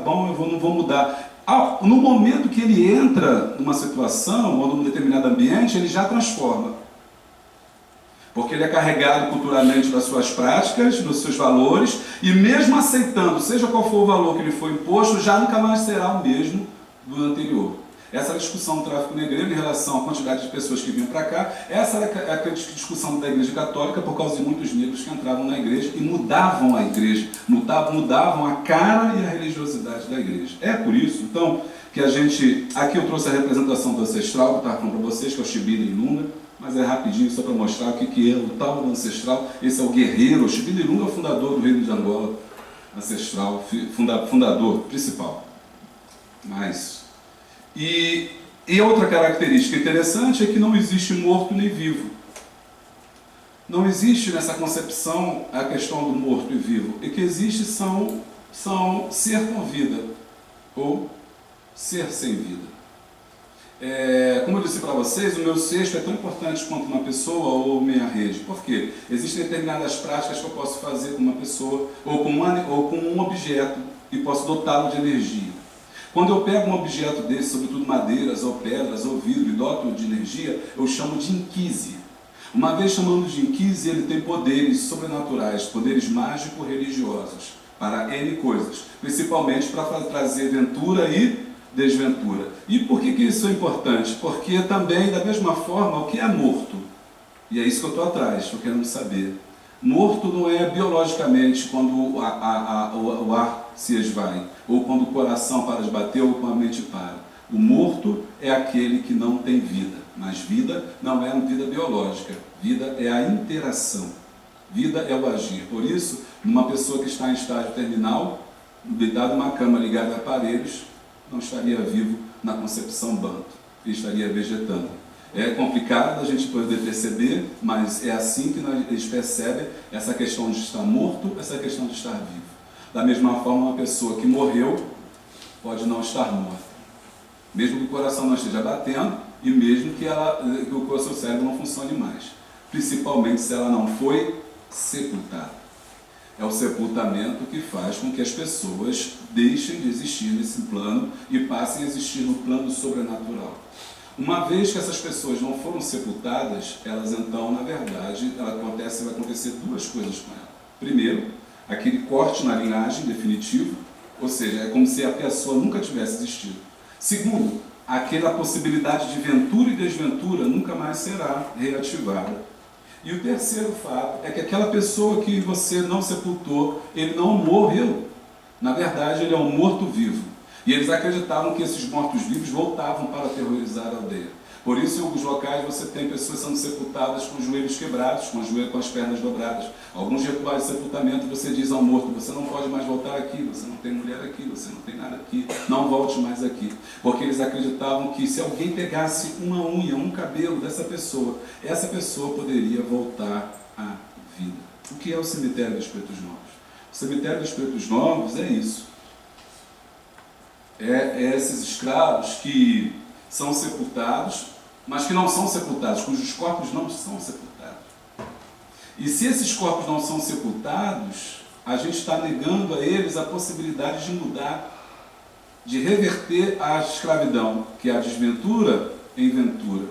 bom, não vou mudar. No momento que ele entra numa situação ou num determinado ambiente, ele já transforma. Porque ele é carregado culturalmente das suas práticas, dos seus valores, e mesmo aceitando, seja qual for o valor que lhe foi imposto, já nunca mais será o mesmo do anterior. Essa era a discussão do tráfico negreiro em relação à quantidade de pessoas que vinham para cá. Essa era a discussão da Igreja Católica por causa de muitos negros que entravam na igreja e mudavam a igreja, mudavam a cara e a religiosidade da igreja. É por isso, então, que a gente... Aqui eu trouxe a representação do ancestral, que eu estava falando para vocês, que é o Chibira Ilunga, mas é rapidinho, só para mostrar o que é o tal do ancestral. Esse é o guerreiro, o Chibira Ilunga é o fundador do reino de Angola, ancestral, fundador principal. Mas... E outra característica interessante é que não existe morto nem vivo. Não existe nessa concepção a questão do morto e vivo. E que existe são ser com vida ou ser sem vida. Como eu disse para vocês, o meu cesto é tão importante quanto uma pessoa ou minha rede. Por quê? Existem determinadas práticas que eu posso fazer com uma pessoa ou com um objeto e posso dotá-lo de energia. Quando eu pego um objeto desse, sobretudo madeiras ou pedras ou vidro, e doto de energia, eu chamo de inquise. Uma vez chamando de inquise, ele tem poderes sobrenaturais, poderes mágico-religiosos, para N coisas, principalmente para trazer ventura e desventura. E por que isso é importante? Porque também, da mesma forma, o que é morto? E é isso que eu estou atrás, estou querendo saber. Morto não é biologicamente quando o ar se esvai, ou quando o coração para de bater, ou quando a mente para. O morto é aquele que não tem vida, mas vida não é uma vida biológica, vida é a interação, vida é o agir. Por isso, uma pessoa que está em estágio terminal, deitado numa cama ligada a aparelhos, não estaria vivo na concepção banto, ele estaria vegetando. É complicado a gente poder perceber, mas é assim que eles percebem essa questão de estar morto, essa questão de estar vivo. Da mesma forma, uma pessoa que morreu pode não estar morta. Mesmo que o coração não esteja batendo e mesmo que o seu cérebro não funcione mais. Principalmente se ela não foi sepultada. É o sepultamento que faz com que as pessoas deixem de existir nesse plano e passem a existir no plano sobrenatural. Uma vez que essas pessoas não foram sepultadas, elas então, na verdade, vai acontecer duas coisas com ela. Primeiro, aquele corte na linhagem definitivo, ou seja, é como se a pessoa nunca tivesse existido. Segundo, aquela possibilidade de ventura e desventura nunca mais será reativada. E o terceiro fato é que aquela pessoa que você não sepultou, ele não morreu. Na verdade, ele é um morto-vivo. E eles acreditavam que esses mortos-vivos voltavam para aterrorizar a aldeia. Por isso, em alguns locais, você tem pessoas sendo sepultadas com os joelhos quebrados, com as pernas dobradas. Alguns rituais de sepultamento, você diz ao morto, você não pode mais voltar aqui, você não tem mulher aqui, você não tem nada aqui, não volte mais aqui. Porque eles acreditavam que se alguém pegasse uma unha, um cabelo dessa pessoa, essa pessoa poderia voltar à vida. O que é o cemitério dos Pretos Novos? O cemitério dos Pretos Novos é isso. Esses escravos que são sepultados, mas que não são sepultados, cujos corpos não são sepultados. E se esses corpos não são sepultados, a gente está negando a eles a possibilidade de mudar, de reverter a escravidão, que é a desventura em ventura.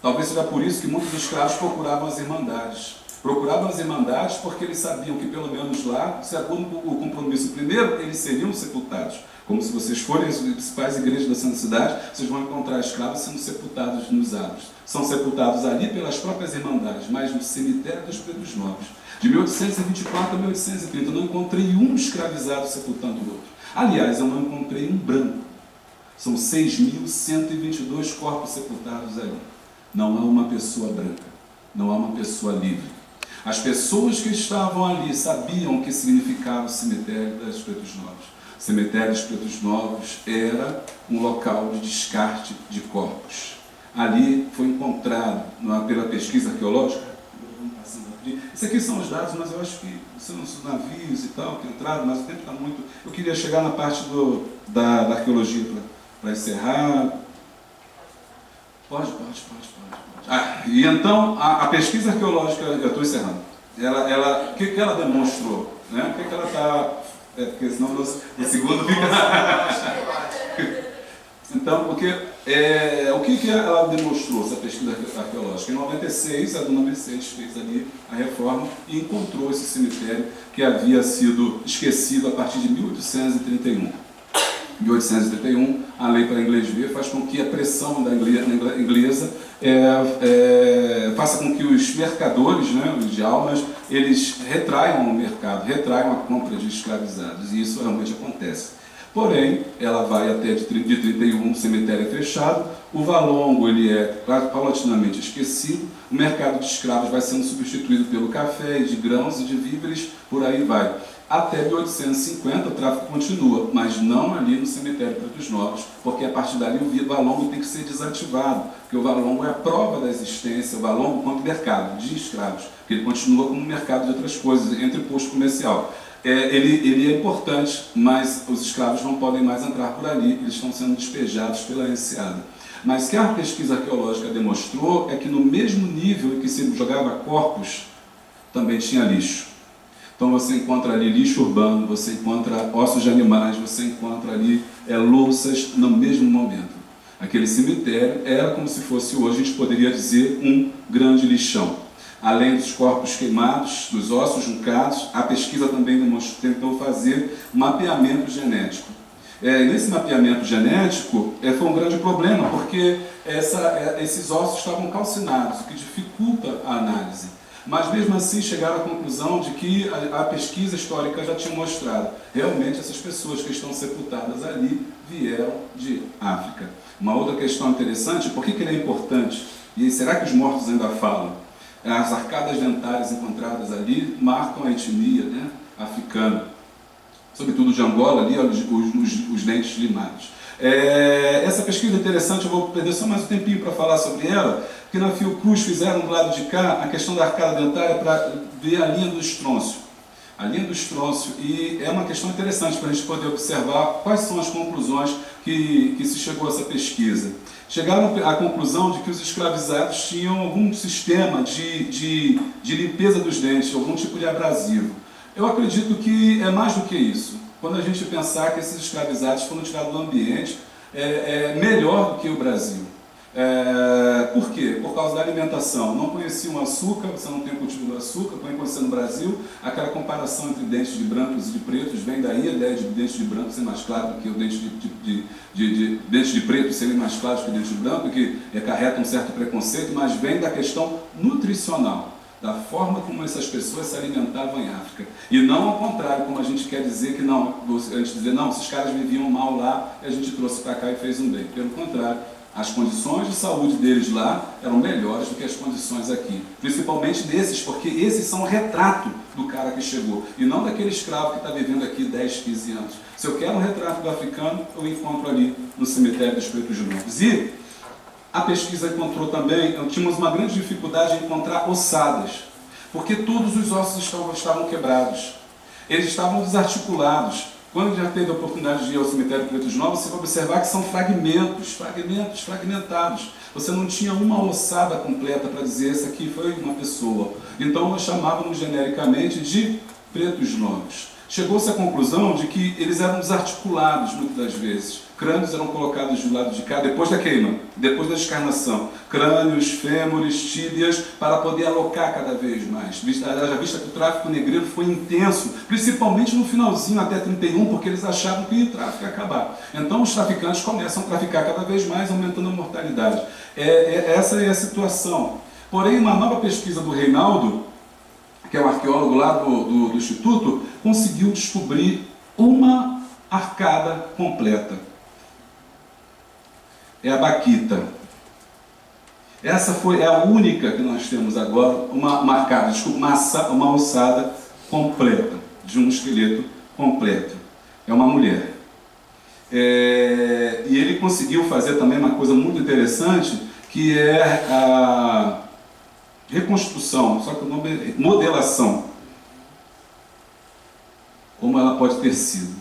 Talvez seja por isso que muitos escravos procuravam as irmandades. Procuravam as irmandades porque eles sabiam que, pelo menos lá, segundo o compromisso primeiro, eles seriam sepultados. Como se vocês forem as principais igrejas da Santa Cidade, vocês vão encontrar escravos sendo sepultados nos adros. São sepultados ali pelas próprias irmandades, mas no cemitério dos Pretos Novos. De 1824 a 1830, eu não encontrei um escravizado sepultando o outro. Aliás, eu não encontrei um branco. São 6.122 corpos sepultados ali. Não há uma pessoa branca. Não há uma pessoa livre. As pessoas que estavam ali sabiam o que significava o cemitério dos Pretos Novos. O cemitério dos Pretos Novos era um local de descarte de corpos. Ali foi encontrado, pela pesquisa arqueológica, isso aqui são os dados, mas eu acho que são os navios e tal que entraram, mas o tempo está muito... Eu queria chegar na parte da arqueologia para encerrar. Pode. E então, a pesquisa arqueológica, eu estou encerrando, o que ela demonstrou? Né? O que ela está Porque senão o segundo fica... Então, porque o que ela demonstrou, essa pesquisa arqueológica? Em 96, a dona Mercedes fez ali a reforma e encontrou esse cemitério que havia sido esquecido a partir de 1831. 1831, a lei para inglês ver faz com que a pressão da inglesa faça com que os mercadores, né, os de almas, eles retraiam o mercado, retraiam a compra de escravizados, e isso realmente acontece. Porém, ela vai até de 31, o cemitério é fechado, o valongo ele é paulatinamente esquecido, o mercado de escravos vai sendo substituído pelo café, de grãos e de víveres, por aí vai. Até 1850 o tráfico continua, mas não ali no cemitério Pretos Novos, porque a partir dali o valongo tem que ser desativado, porque o valongo é a prova da existência, o valongo quanto mercado de escravos, porque ele continua como mercado de outras coisas, entre posto comercial. Ele é importante, mas os escravos não podem mais entrar por ali, eles estão sendo despejados pela enseada. Mas o que a pesquisa arqueológica demonstrou é que no mesmo nível em que se jogava corpos, também tinha lixo. Então você encontra ali lixo urbano, você encontra ossos de animais, você encontra ali louças no mesmo momento. Aquele cemitério era como se fosse hoje, a gente poderia dizer, um grande lixão. Além dos corpos queimados, dos ossos juncados, a pesquisa também tentou fazer mapeamento genético. Nesse mapeamento genético foi um grande problema, porque esses ossos estavam calcinados, o que dificulta a análise. Mas mesmo assim chegaram à conclusão de que a pesquisa histórica já tinha mostrado, realmente essas pessoas que estão sepultadas ali vieram de África. Uma outra questão interessante, por que ele é importante? E será que os mortos ainda falam? As arcadas dentárias encontradas ali marcam a etnia, né, africana, sobretudo de Angola, ali os dentes limados. Essa pesquisa é interessante, eu vou perder só mais um tempinho para falar sobre ela, porque na Fiocruz fizeram do lado de cá a questão da arcada dentária para ver a linha do estrôncio. A linha do estrôncio, e é uma questão interessante para a gente poder observar quais são as conclusões que se chegou a essa pesquisa. Chegaram à conclusão de que os escravizados tinham algum sistema de limpeza dos dentes, algum tipo de abrasivo. Eu acredito que é mais do que isso. Quando a gente pensar que esses escravizados foram tirados do ambiente, melhor do que o Brasil. Por quê? Por causa da alimentação. Não conheciam o açúcar, você não tem o cultivo do açúcar, põe conhecer no Brasil. Aquela comparação entre dentes de brancos e de pretos vem daí, a ideia de dentes de branco ser mais claro do que o dente dentes de preto serem mais claros que o dente de branco, que acarreta um certo preconceito, mas vem da questão nutricional, da forma como essas pessoas se alimentavam em África. E não ao contrário, como a gente quer dizer que não, a gente dizer, não, esses caras viviam mal lá e a gente trouxe para cá e fez um bem. Pelo contrário, as condições de saúde deles lá eram melhores do que as condições aqui. Principalmente desses, porque esses são o retrato do cara que chegou, e não daquele escravo que está vivendo aqui 10, 15 anos. Se eu quero um retrato do africano, eu encontro ali no cemitério dos Pretos Novos. E a pesquisa encontrou também, tínhamos uma grande dificuldade em encontrar ossadas, porque todos os ossos estavam quebrados, eles estavam desarticulados. Quando já teve a oportunidade de ir ao cemitério Pretos Novos, você vai observar que são fragmentados. Você não tinha uma ossada completa para dizer essa aqui foi uma pessoa. Então nós chamávamos genericamente de Pretos Novos. Chegou-se à conclusão de que eles eram desarticulados muitas das vezes. Crânios eram colocados do lado de cá, depois da queima, depois da descarnação. Crânios, fêmures, tíbias, para poder alocar cada vez mais. Já vista que o tráfico negreiro foi intenso, principalmente no finalzinho, até 31, porque eles achavam que o tráfico ia acabar. Então os traficantes começam a traficar cada vez mais, aumentando a mortalidade. Essa é a situação. Porém, uma nova pesquisa do Reinaldo, que é um arqueólogo lá do Instituto, conseguiu descobrir uma arcada completa. É a Baquita. Essa é a única que nós temos agora, uma arcada, uma ossada completa, de um esqueleto completo. É uma mulher. E ele conseguiu fazer também uma coisa muito interessante, que é a reconstrução, só que o nome é modelação. Como ela pode ter sido.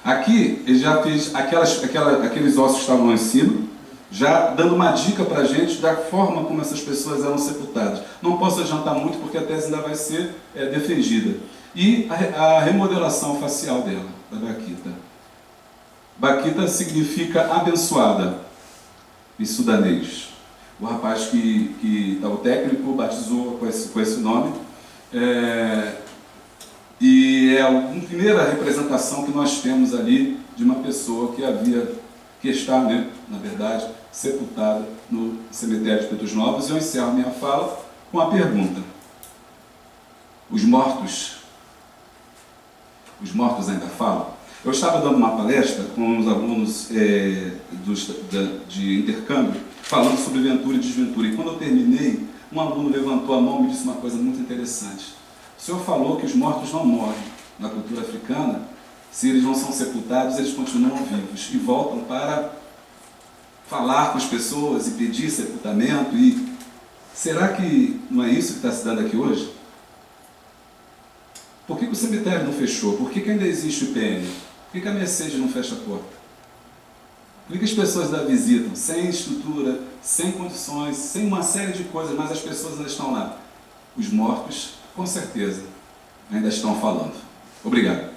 Aqui, ele já fez aqueles ossos que estavam lá em cima, já dando uma dica para a gente da forma como essas pessoas eram sepultadas. Não posso adiantar muito, porque a tese ainda vai ser defendida. e a remodelação facial dela, da Baquita. Baquita significa abençoada em sudanês. O rapaz que está o técnico batizou com esse nome. E é a primeira representação que nós temos ali de uma pessoa que está, né, na verdade, sepultada no cemitério de Petros Novos. E eu encerro minha fala com a pergunta: os mortos ainda falam? Eu estava dando uma palestra com uns alunos de intercâmbio, falando sobre ventura e desventura. E quando eu terminei, um aluno levantou a mão e me disse uma coisa muito interessante. O senhor falou que os mortos não morrem. Na cultura africana, se eles não são sepultados, eles continuam vivos e voltam para falar com as pessoas e pedir sepultamento. E será que não é isso que está se dando aqui hoje? Por que o cemitério não fechou? Por que ainda existe o IPM? Por que a Mercedes não fecha a porta? Por que as pessoas ainda visitam sem estrutura, sem condições, sem uma série de coisas, mas as pessoas ainda estão lá? Os mortos, com certeza, ainda estão falando. Obrigado.